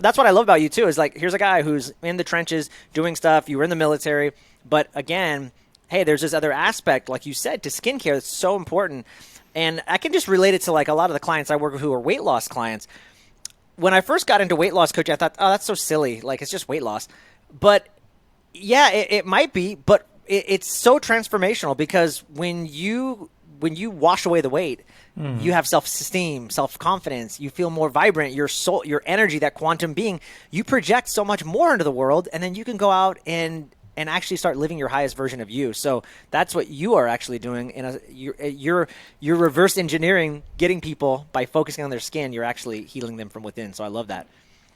That's what I love about you too. Is like, here's a guy who's in the trenches doing stuff. You were in the military, but again, hey, there's this other aspect, like you said, to skincare that's so important. And I can just relate it to like a lot of the clients I work with who are weight loss clients. When I first got into weight loss coaching, I thought, oh, that's so silly. Like, it's just weight loss. But yeah, it might be, but it's so transformational because when you wash away the weight, you have self-esteem, self-confidence. You feel more vibrant. Your soul, your energy, that quantum being, you project so much more into the world, and then you can go out and actually start living your highest version of you. So that's what you are actually doing. You're reverse engineering, getting people by focusing on their skin. You're actually healing them from within. So I love that.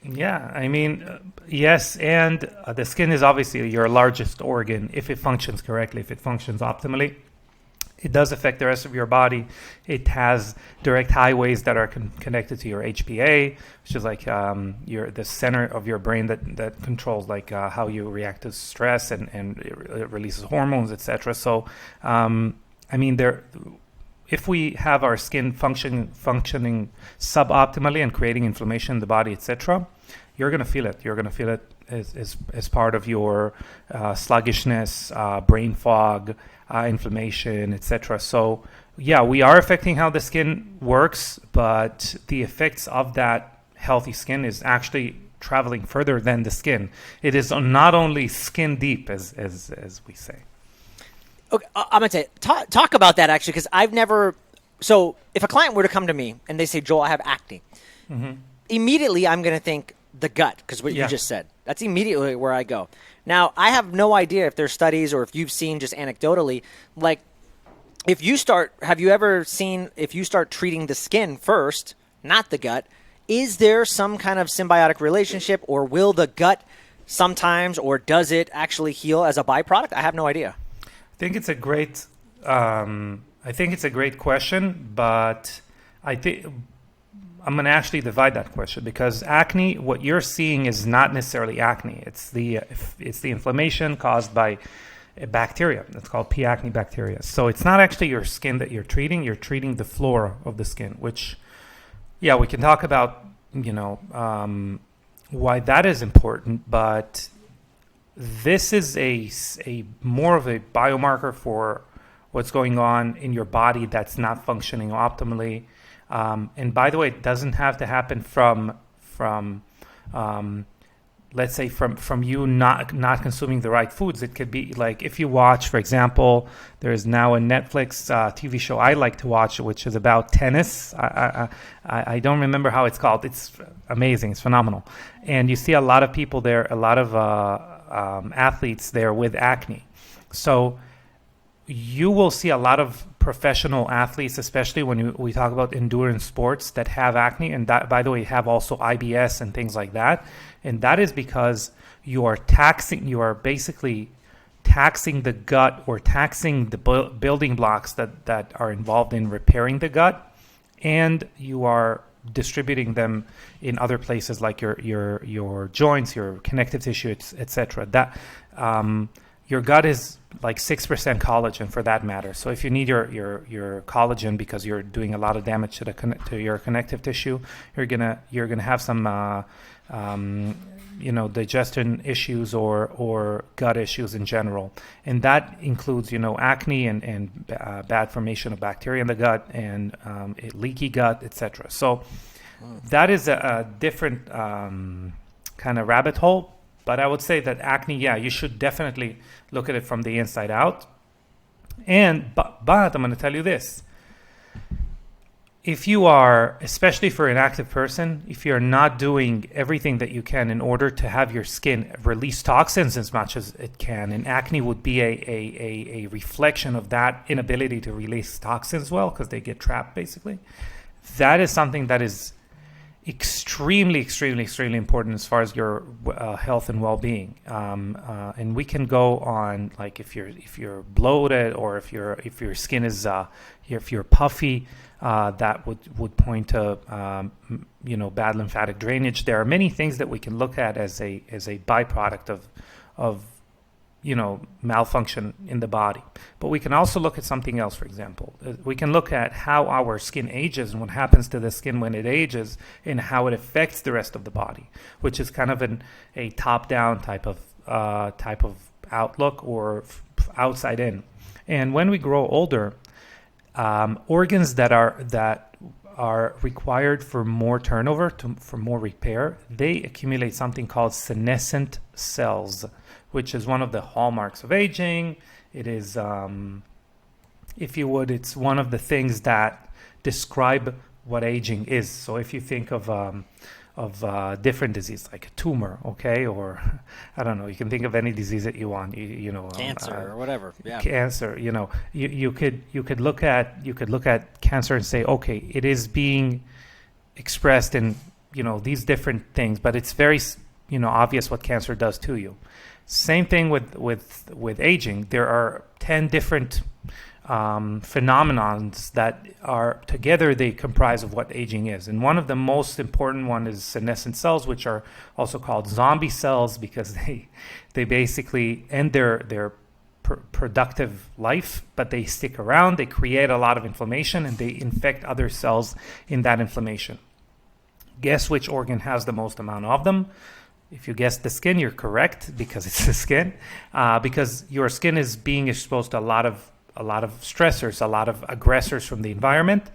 Yeah, I mean, yes, and the skin is obviously your largest organ if it functions correctly, if it functions optimally. It does affect the rest of your body. It has direct highways that are connected to your HPA, which is like the center of your brain that controls like how you react to stress and it releases hormones, etc. So, I mean, if we have our skin functioning suboptimally and creating inflammation in the body, etc., you're going to feel it. You're going to feel it as part of your sluggishness, brain fog, inflammation, etc. So, yeah, we are affecting how the skin works, but the effects of that healthy skin is actually traveling further than the skin. It is not only skin deep, as we say. Okay, I'm going to talk about that actually, because I've never. So if a client were to come to me and they say, Joel, I have acne, immediately I'm going to think the gut, because what you just said. That's immediately where I go. Now, I have no idea if there's studies or if you've seen just anecdotally, like if you start treating the skin first, not the gut, is there some kind of symbiotic relationship, or will the gut sometimes, or does it actually heal as a byproduct? I have no idea. I think it's a great question, but I think I'm going to actually divide that question, because acne, what you're seeing is not necessarily acne. It's the inflammation caused by a bacteria. It's called P. acne bacteria. So it's not actually your skin that you're treating. You're treating the flora of the skin, which, yeah, we can talk about, why that is important, but this is a more of a biomarker for what's going on in your body that's not functioning optimally. And by the way, it doesn't have to happen from let's say from you not consuming the right foods. It could be like if you watch, for example, there is now a Netflix TV show I like to watch, which is about tennis. I don't remember how it's called. It's amazing. It's phenomenal. And you see a lot of people there, a lot of athletes there with acne. So you will see a lot of professional athletes, especially when we talk about endurance sports, that have acne, and that, by the way, have also IBS and things like that. And that is because you are basically taxing the gut, or taxing the building blocks that are involved in repairing the gut, and you are distributing them in other places like your joints, your connective tissue, etc. That your gut is like 6% collagen, for that matter. So if you need your collagen because you're doing a lot of damage to your connective tissue, you're gonna have some digestion issues or gut issues in general, and that includes acne and bad formation of bacteria in the gut and leaky gut, etc. So that is a different kind of rabbit hole. But I would say that acne, yeah, you should definitely look at it from the inside out. But I'm going to tell you this. If you are, especially for an active person, if you're not doing everything that you can in order to have your skin release toxins as much as it can, and acne would be a reflection of that inability to release toxins well, because they get trapped basically, that is something that is extremely important as far as your health and well-being, and we can go on, like if you're bloated, or if your skin is if you're puffy, that would point to bad lymphatic drainage. There are many things that we can look at as a byproduct of malfunction in the body. But we can also look at something else, for example. We can look at how our skin ages and what happens to the skin when it ages and how it affects the rest of the body, which is kind of a top-down type of outlook, or outside in. And when we grow older, organs that are required for more turnover, for more repair, they accumulate something called senescent cells, which is one of the hallmarks of aging. It is, if you would, it's one of the things that describe what aging is. So if you think of different disease, like a tumor, okay, or I don't know, you can think of any disease that you want, cancer or whatever. Yeah. Cancer, you could look at cancer and say, okay, it is being expressed in these different things, but it's very obvious what cancer does to you. Same thing with aging. There are 10 different phenomenons that are together, they comprise of what aging is. And one of the most important one is senescent cells, which are also called zombie cells, because they basically end their productive life, but they stick around, they create a lot of inflammation, and they infect other cells in that inflammation. Guess which organ has the most amount of them? If you guessed the skin, you're correct, because it's the skin, because your skin is being exposed to a lot of stressors, a lot of aggressors from the environment.